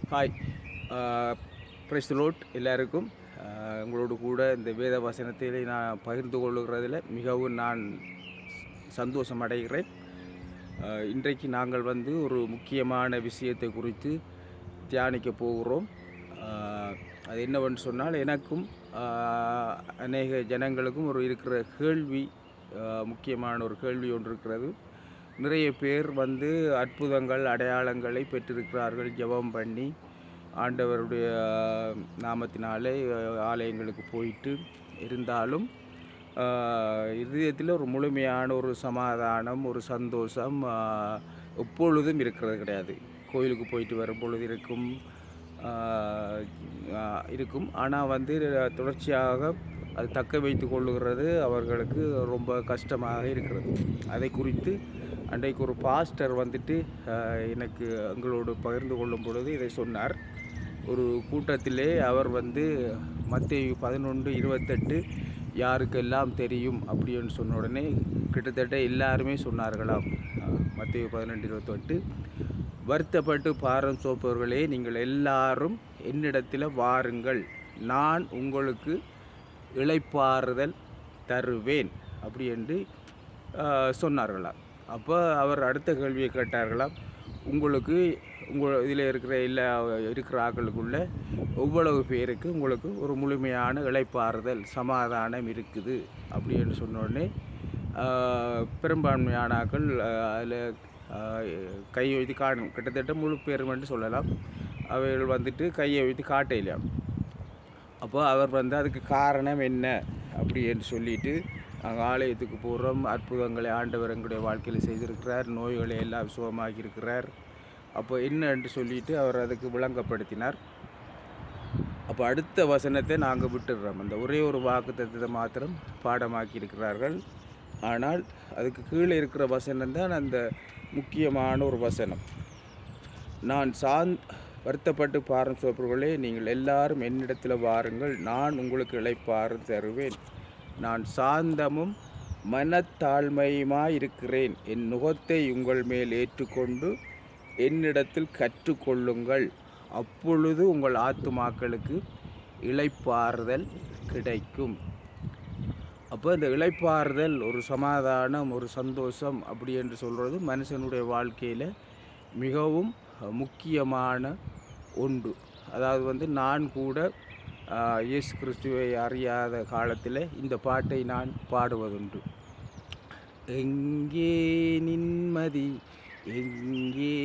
Hi. Praise the Lord எல்லாருக்கும். உங்களோடு கூட இந்த வேத வசனத்திலே நான் பகிர்ந்து கொள்ளுகிறதில் மிகவும் நான் சந்தோஷம் அடைகிறேன். இன்றைக்கு நாங்கள் ஒரு முக்கியமான விஷயத்தை குறித்து தியானிக்க போகிறோம். அது என்னவென்று சொன்னால், எனக்கும் அநேக ஜனங்களுக்கும் இருக்கிற கேள்வி, முக்கியமான ஒரு கேள்வி ஒன்று இருக்கிறது. நிறைய பேர் அற்புதங்கள் அடையாளங்களை பெற்றிருக்கிறார்கள் ஜெபம் பண்ணி ஆண்டவருடைய நாமத்தினாலே ஆலயங்களுக்கு போயிட்டு இருந்தாலும் இதயத்தில் ஒரு முழுமையான ஒரு சமாதானம், ஒரு சந்தோஷம் எப்பொழுதும் இருக்கிறது கிடையாது. கோயிலுக்கு போயிட்டு வரும் பொழுது இருக்கும். ஆனால் தொடர்ச்சியாக அது தக்க வைத்து கொள்ளுகிறது அவர்களுக்கு ரொம்ப கஷ்டமாக இருக்கிறது. அதை குறித்து அன்றைக்கு ஒரு பாஸ்டர் எனக்கு எங்களோடு பகிர்ந்து கொள்ளும் பொழுது இதை சொன்னார். ஒரு கூட்டத்திலே அவர் மத்தேயு 11:28 யாருக்கெல்லாம் தெரியும் அப்படின்னு சொன்ன உடனே கிட்டத்தட்ட எல்லாருமே சொன்னார்களாம். மத்தேயு 11:28, வருத்தப்பட்டு பாரம் சோப்பவர்களே, நீங்கள் எல்லாரும் என்னிடத்தில் வாருங்கள், நான் உங்களுக்கு இளைப்பாறுதல் தருவேன் அப்படி என்று சொன்னார்களாம். அப்போ அவர் அடுத்த கேள்வியை கேட்டார்களாம், உங்கள் இதில் இருக்கிற ஆக்களுக்குள்ள எவ்வளவு பேருக்கு உங்களுக்கு ஒரு முழுமையான இளைப்பாறுதல் சமாதானம் இருக்குது அப்படின்னு சொன்னோடனே பெரும்பான்மையான ஆக்கள் அதில் கையை வைத்து காணும். கிட்டத்தட்ட முழு பேரும் என்று சொல்லலாம். அவைகள் கையை வைத்து காட்டையில. அப்போ அவர் அதுக்கு காரணம் என்ன அப்படி என்று சொல்லிட்டு, நாங்கள் ஆலயத்துக்கு போகிறோம், அற்புதங்களை ஆண்டவர் எங்களுடைய வாழ்க்கையில் செய்திருக்கிறார், நோய்களை எல்லாம் சுகமாகி இருக்கிறார், அப்போ என்ன என்று சொல்லிட்டு அவர் அதுக்கு விளங்கப்படுத்தினார். அப்போ அடுத்த வசனத்தை நாங்கள் விட்டுடுறோம். அந்த ஒரே ஒரு வாக்குத்தத்தத்தை மாத்திரம் பாடமாக்கி இருக்கிறார்கள். ஆனால் அதுக்கு கீழே இருக்கிற வசனம் தான் அந்த முக்கியமான ஒரு வசனம். வருத்தப்பட்டு பாரம் சோப்பவர்களே, நீங்கள் எல்லாரும் என்னிடத்தில் வாருங்கள், நான் உங்களுக்கு இளைப்பாறு தருவேன். நான் சாந்தமும் மனத்தாழ்மையுமாயிருக்கிறேன். என் நுகத்தை உங்கள் மேல் ஏற்றுக்கொண்டு என்னிடத்தில் கற்றுக்கொள்ளுங்கள், அப்பொழுது உங்கள் ஆத்துமாக்களுக்கு இளைப்பாறுதல் கிடைக்கும். அப்போ இந்த இளைப்பாறுதல், ஒரு சமாதானம், ஒரு சந்தோஷம் அப்படி என்று சொல்கிறது மனுஷனுடைய வாழ்க்கையில் மிகவும் முக்கியமான ஒன்று. அதாவது நான் கூட இயேசு கிறிஸ்துவை அறியாத காலத்தில் இந்த பாட்டை நான் பாடுவதுண்டு. எங்கே நிம்மதி, எங்கே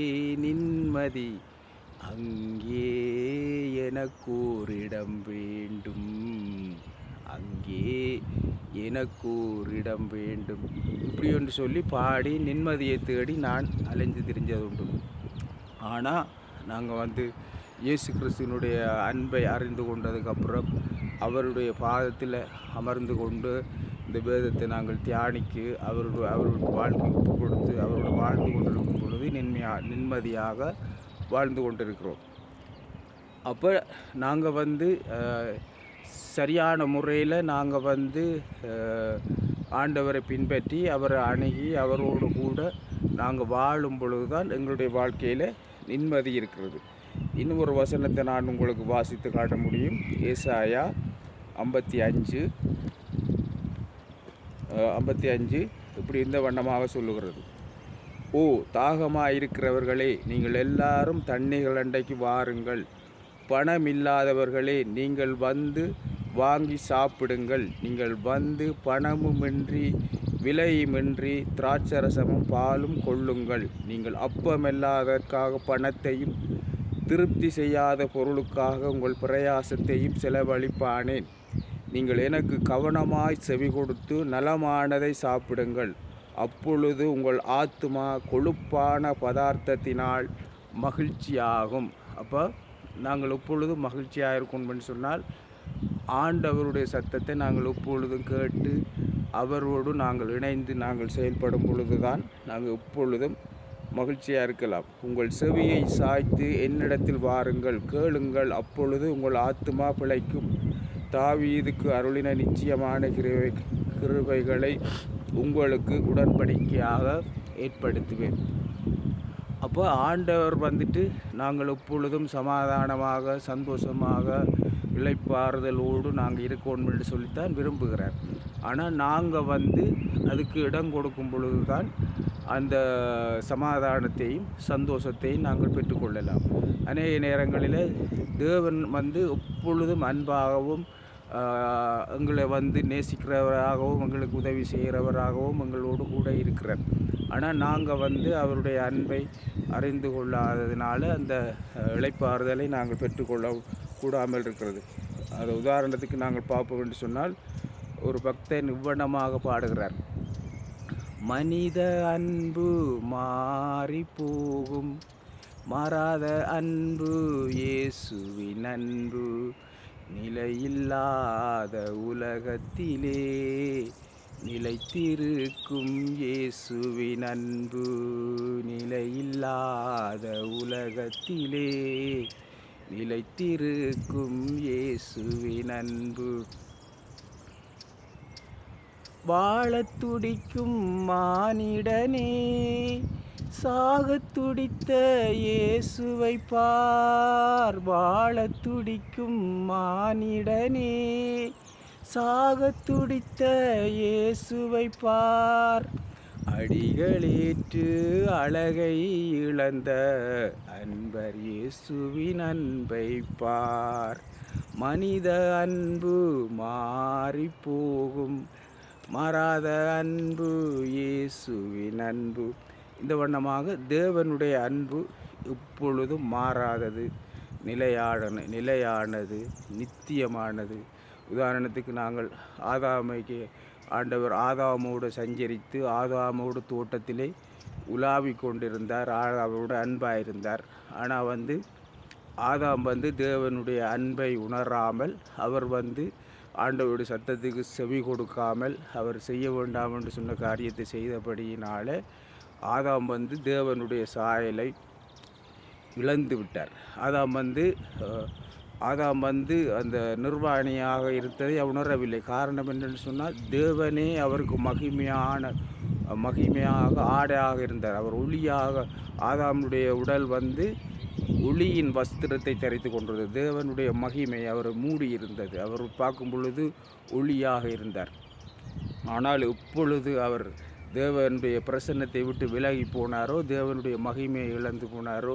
நிம்மதி, அங்கே எனக்கோரிடம் வேண்டும், அங்கே எனக்கோரிடம் வேண்டும் இப்படி ஒன்று சொல்லி பாடி நிம்மதியை தேடி நான் அலைஞ்சு திரிஞ்சதுண்டு. ஆனால் நாங்கள் இயேசு கிறிஸ்துவனுடைய அன்பை அறிந்து கொண்டதுக்கப்புறம் அவருடைய பாதத்தில் அமர்ந்து கொண்டு இந்த வேதத்தை நாங்கள் தியானிக்கு அவருடைய வாழ்க்கை ஒப்பு கொடுத்து அவரோட வாழ்ந்து கொண்டிருக்கும் பொழுது நிம்மதியாக வாழ்ந்து கொண்டிருக்கிறோம். அப்போ நாங்கள் சரியான முறையில் நாங்கள் ஆண்டவரை பின்பற்றி அவரை அணுகி அவரோடு கூட நாங்கள் வாழும் பொழுது தான் எங்களுடைய வாழ்க்கையில் நிம்மதி இருக்கிறது. இன்னும் ஒரு வசனத்தை நான் உங்களுக்கு வாசித்து காட்ட முடியும். ஏசாயா 55 இப்படி இந்த வண்ணமாக சொல்லுகிறது. ஓ தாகமாக இருக்கிறவர்களே, நீங்கள் எல்லாரும் தண்ணீர்கள் அண்டைக்கு வாருங்கள், பணம் இல்லாதவர்களே நீங்கள் வாங்கி சாப்பிடுங்கள், நீங்கள் பணமுமின்றி விலையுமின்றி திராட்சரசமும் பாலும் கொள்ளுங்கள், நீங்கள் அப்பமில்லாததற்காக பணத்தையும் திருப்தி செய்யாத பொருளுக்காக உங்கள் பிரயாசத்தையும் செலவழிப்பானேன். நீங்கள் எனக்கு கவனமாய் செவி கொடுத்து நலமானதை சாப்பிடுங்கள், அப்பொழுது உங்கள் ஆத்துமா கொழுப்பான பதார்த்தத்தினால் மகிழ்ச்சியாகும். அப்போ நாங்கள் எப்பொழுதும் மகிழ்ச்சியாக இருக்கணும்னு சொன்னால் ஆண்டவருடைய சத்தத்தை நாங்கள் எப்பொழுதும் கேட்டு அவரோடு நாங்கள் இணைந்து நாங்கள் செயல்படும் பொழுது தான் நாங்கள் எப்பொழுதும் மகிழ்ச்சியாக இருக்கலாம். உங்கள் செவியை சாய்த்து என்னிடத்தில் வாருங்கள், கேளுங்கள், அப்பொழுது உங்கள் ஆத்துமா பிழைக்கும். தாவீதுக்கு அருளின நிச்சயமான கிருபைகளை உங்களுக்கு உடன்படிக்கையாக ஏற்படுத்துவேன். அப்போ ஆண்டவர் வந்துட்டு நாங்கள் எப்பொழுதும் சமாதானமாக சந்தோஷமாக இளைப்பாறுதலோடு நாங்கள் இருக்கணும் என்று சொல்லித்தான் விரும்புகிறார். ஆனால் நாங்கள் வந்து அதுக்கு இடம் கொடுக்கும் பொழுது தான் அந்த சமாதானத்தையும் சந்தோஷத்தையும் நாங்கள் பெற்றுக்கொள்ளலாம். அநேக நேரங்களில் தேவன் வந்து எப்பொழுதும் அன்பாகவும் எங்களை வந்து நேசிக்கிறவராகவும் எங்களுக்கு உதவி செய்கிறவராகவும் எங்களோடு கூட இருக்கிறார். ஆனால் நாங்கள் வந்து அவருடைய அன்பை அறிந்து கொள்ளாததினால அந்த இளைப்பாறுதலை நாங்கள் பெற்றுக்கொள்ள கூடாமல் இருக்கிறது. அது உதாரணத்துக்கு நாங்கள் பார்ப்போம் என்று சொன்னால், ஒரு பக்தன் இவ்வண்ணமாக பாடுகிறார்: மனித அன்பு மாறி போகும், மாறாத அன்பு இயேசுவின் அன்பு, நிலையில்லாத உலகத்திலே நிலைத்திருக்கும் இயேசுவின் அன்பு, நிலையில்லாத உலகத்திலே நிலைத்திருக்கும் இயேசுவின் அன்பு. வாழத் துடிக்கும் மானிடனே, சாகத் துடித்த இயேசுவை பார். வாழத் துடிக்கும் மானிடனே, சாகத் துடித்த இயேசுவை பார். அடிகளேற்று அழகை இழந்த அன்பர் இயேசுவின் அன்பை பார். மனித அன்பு மாறி போகும், மாறாத அன்பு இயேசுவின் அன்பு. இந்த வண்ணமாக தேவனுடைய அன்பு இப்பொழுதும் மாறாதது, நிலையானது, நித்தியமானது. உதாரணத்துக்கு நாங்கள் ஆதாமைக்கு ஆண்டவர் ஆதாமோடு சஞ்சரித்து ஆதாமோடு தோட்டத்திலே உலாவி கொண்டிருந்தார், ஆதாமோடு அன்பாயிருந்தார். ஆனால் வந்து ஆதாம் வந்து தேவனுடைய அன்பை உணராமல், அவர் வந்து ஆண்டவருடைய சத்தத்துக்கு செவி கொடுக்காமல், அவர் செய்ய வேண்டாம் என்று சொன்ன காரியத்தை செய்தபடியினால ஆதாம் வந்து தேவனுடைய சாயலை இழந்து விட்டார். ஆதாம் வந்து அந்த நிர்வாணியாக இருந்ததை உணரவில்லை. காரணம் என்னென்னு சொன்னால், தேவனே அவருக்கு மகிமையாக ஆடையாக இருந்தார். அவர் ஒளியாக, ஆதாமுடைய உடல் வந்து ஒளியின் வஸ்திரத்தை தரித்து கொண்டது. தேவனுடைய மகிமை அவரை மூடி இருந்தது. அவர் பார்க்கும் பொழுது ஒளியாக இருந்தார். ஆனால் எப்பொழுது அவர் தேவனுடைய பிரசன்னத்தை விட்டு விலகி போனாரோ, தேவனுடைய மகிமையை இழந்து போனாரோ,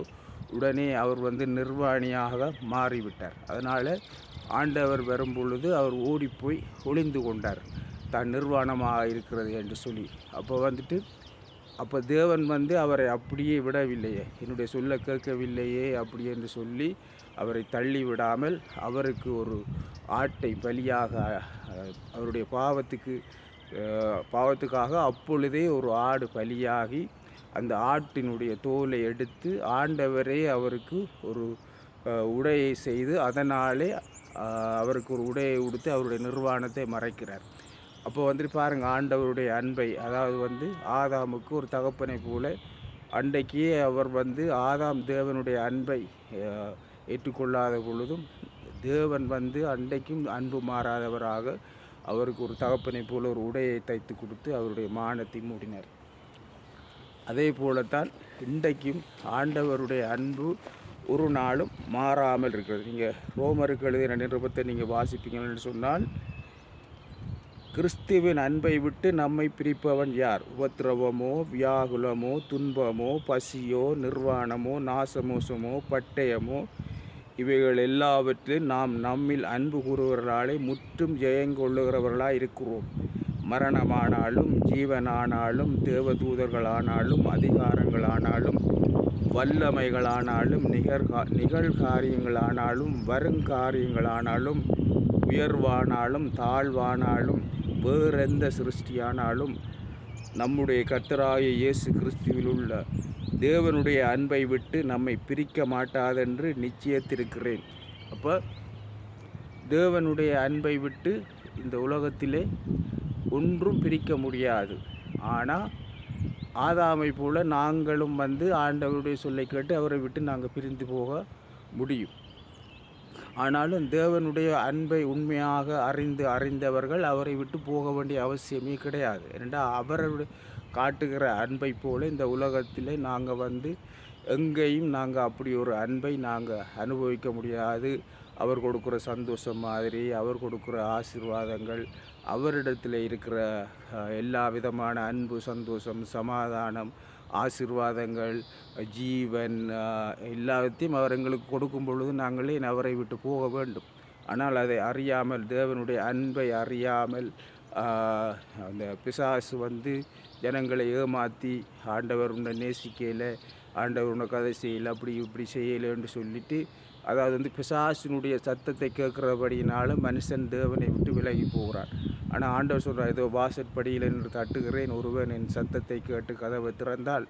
உடனே அவர் வந்து நிர்வாணியாக மாறிவிட்டார். அதனால் ஆண்டவர் வரும் பொழுது அவர் ஓடிப்போய் ஒளிந்து கொண்டார், தான் நிர்வாணமாக இருக்கிறது என்று சொல்லி. அப்போ தேவன் வந்து அவரை அப்படியே விடவில்லையே, என்னுடைய சொல்ல கேட்கவில்லையே அப்படி என்று சொல்லி அவரை தள்ளி விடாமல், அவருக்கு ஒரு ஆட்டை பலியாக, அவருடைய பாவத்துக்காக அப்பொழுதே ஒரு ஆடு பலியாகி, அந்த ஆட்டினுடைய தோலை எடுத்து ஆண்டவரே அவருக்கு ஒரு உடையை செய்து, அதனாலே அவருக்கு ஒரு உடையை உடுத்து அவருடைய நிர்வாணத்தை மறைக்கிறார். அப்போ வந்துட்டு பாருங்கள், ஆண்டவருடைய அன்பை, அதாவது வந்து ஆதாமுக்கு ஒரு தகப்பனை போல அன்றைக்கே அவர் வந்து ஆதாம் தேவனுடைய அன்பை ஏற்றுக்கொள்ளாத பொழுதும் தேவன் வந்து அன்றைக்கும் அன்பு மாறாதவராக அவருக்கு ஒரு தகப்பனை போல ஒரு உடையை தைத்து கொடுத்து அவருடைய மானத்தை மூடினார். அதே போலத்தான் இன்றைக்கும் ஆண்டவருடைய அன்பு ஒரு நாளும் மாறாமல் இருக்கிறது. நீங்கள் ரோமருக்கு எழுதின நிருபத்தை நீங்கள் வாசிப்பீங்கன்னு சொன்னால், கிறிஸ்துவின் அன்பை விட்டு நம்மை பிரிப்பவன் யார்? உபத்திரவமோ, வியாகுலமோ, துன்பமோ, பசியோ, நிர்வாணமோ, நாசமோசமோ, பட்டயமோ, இவைகள் எல்லாவற்றிலும் நாம் நம்மில் அன்பு கூறுகிறவர்களாலே முற்றும் ஜெயங்கொள்ளுகிறவர்களாக இருக்கிறோம். மரணமானாலும், ஜீவனானாலும், தேவதூதர்களானாலும், அதிகாரங்களானாலும், வல்லமைகளானாலும், நிகழ்காரியங்களானாலும், வருங்காரியங்களானாலும், உயர்வானாலும், தாழ்வானாலும், வேறெந்த சிருஷ்டியானாலும் நம்முடைய கர்த்தராகிய இயேசு கிறிஸ்துவில் உள்ள தேவனுடைய அன்பை விட்டு நம்மை பிரிக்க மாட்டாதென்று நிச்சயத்திருக்கிறேன். அப்போ தேவனுடைய அன்பை விட்டு இந்த உலகத்திலே ஒன்றும் பிரிக்க முடியாது. ஆனால் ஆதாமை போல நாங்களும் வந்து ஆண்டவருடைய சொல்லை கேட்டு அவரை விட்டு நாங்கள் பிரிந்து போக முடியும். ஆனாலும் தேவனுடைய அன்பை உண்மையாக அறிந்தவர்கள் அவரை விட்டு போக வேண்டிய அவசியமே கிடையாது. ஏனென்றால் அவருடைய காட்டுகிற அன்பை போல இந்த உலகத்தில் நாங்கள் வந்து எங்கேயும் நாங்கள் அப்படி ஒரு அன்பை நாங்கள் அனுபவிக்க முடியாது. அவர் கொடுக்குற சந்தோஷம் மாதிரி, அவர் கொடுக்குற ஆசீர்வாதங்கள், அவரிடத்தில் இருக்கிற எல்லா விதமான அன்பு, சந்தோஷம், சமாதானம், ஆசீர்வாதங்கள், ஜீவன் எல்லாத்தையும் அவர் எங்களுக்கு கொடுக்கும் பொழுது நாங்களே அவரை விட்டு போக வேண்டும். ஆனால் அதை அறியாமல், தேவனுடைய அன்பை அறியாமல் அந்த பிசாசு வந்து ஜனங்களை ஏமாற்றி ஆண்டவர் உன்னை நேசிக்கையில், ஆண்டவர் உன்னை கதை செய்யலை, அப்படி இப்படி செய்யலைன்னு சொல்லிவிட்டு, அதாவது வந்து பிசாசினுடைய சத்தத்தை கேட்குறபடியினால மனுஷன் தேவனை விட்டு விலகி போகிறான். ஆனால் ஆண்டவர் சொல்கிறார், ஏதோ வாசற்படியில் என்று தட்டுகிறேன், ஒருவன் என் சத்தத்தை கேட்டு கதவை திறந்தால்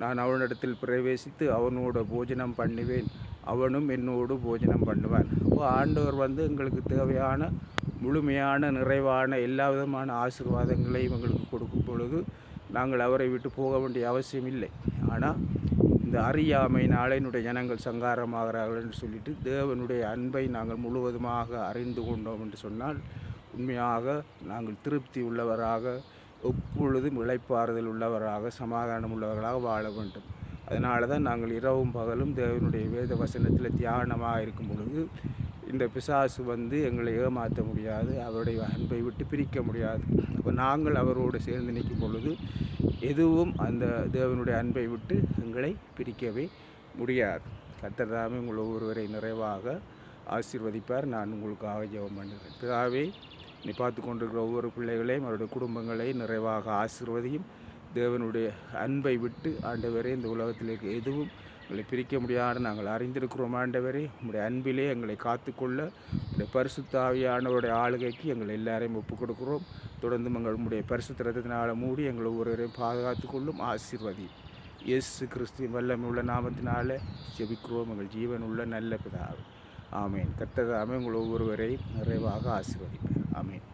நான் அவனிடத்தில் பிரவேசித்து அவனோட போஜனம் பண்ணுவேன், அவனும் என்னோடு போஜனம் பண்ணுவான். அப்போ ஆண்டவர் வந்து எங்களுக்கு தேவையான முழுமையான நிறைவான எல்லா விதமான ஆசீர்வாதங்களையும் எங்களுக்கு கொடுக்கும் பொழுது நாங்கள் அவரை விட்டு போக வேண்டிய அவசியம் இல்லை. ஆனால் இந்த அறியாமையினாலே என்னுடைய ஜனங்கள் சங்காரமாகிறார்கள் என்று சொல்லிட்டு தேவனுடைய அன்பை நாங்கள் முழுவதுமாக அறிந்து கொண்டோம் என்று சொன்னால் உண்மையாக நாங்கள் திருப்தி உள்ளவராக, எப்பொழுதும் இளைப்பாறுதல் உள்ளவராக, சமாதானம் உள்ளவர்களாக வாழ வேண்டும். அதனால தான் நாங்கள் இரவும் பகலும் தேவனுடைய வேத வசனத்தில் தியானமாக இருக்கும் பொழுது இந்த பிசாசு வந்து எங்களை ஏமாற்ற முடியாது, அவருடைய அன்பை விட்டு பிரிக்க முடியாது. அப்போ நாங்கள் அவரோடு சேர்ந்து நிற்கும் பொழுது எதுவும் அந்த தேவனுடைய அன்பை விட்டு எங்களை பிரிக்கவே முடியாது. கர்த்தர் தாமே உங்கள் ஒவ்வொருவரை நிறைவாக ஆசீர்வதிப்பார். நான் உங்களுக்காக ஜெபம் பண்ணுகிறேன். பிதாவே, நீ பார்த்து கொண்டிருக்கிற ஒவ்வொரு பிள்ளைகளையும் அவருடைய குடும்பங்களையும் நிறைவாக ஆசீர்வதியும். தேவனுடைய அன்பை விட்டு ஆண்டவரே இந்த உலகத்தில் இருக்க எதுவும் எங்களை பிரிக்க முடியாது நாங்கள் அறிந்திருக்கிறோம். ஆண்டவரே, உங்களுடைய அன்பிலே எங்களை காத்துக்கொள்ள உங்களுடைய பரிசுத்த ஆவியானவருடைய ஆளுகைக்கு எங்கள் எல்லாரையும் ஒப்புக் கொடுக்கிறோம். தொடர்ந்து உங்களுடைய பரிசுத்த இரத்தத்தினால மூடி எங்களை ஒவ்வொருவரையும் பாதுகாத்து கொள்ளும், ஆசீர்வதி. இயேசு கிறிஸ்துவின் வல்லமை உள்ள நாமத்தினால ஜெபிக்கிறோம் எங்கள் ஜீவன் உள்ள நல்ல பிதாவே. ஆமேன். கர்த்தர் தாமே உங்கள் ஒவ்வொருவரையும் நிறைவாக ஆசீர்வதிப்பார். ஆமேன்.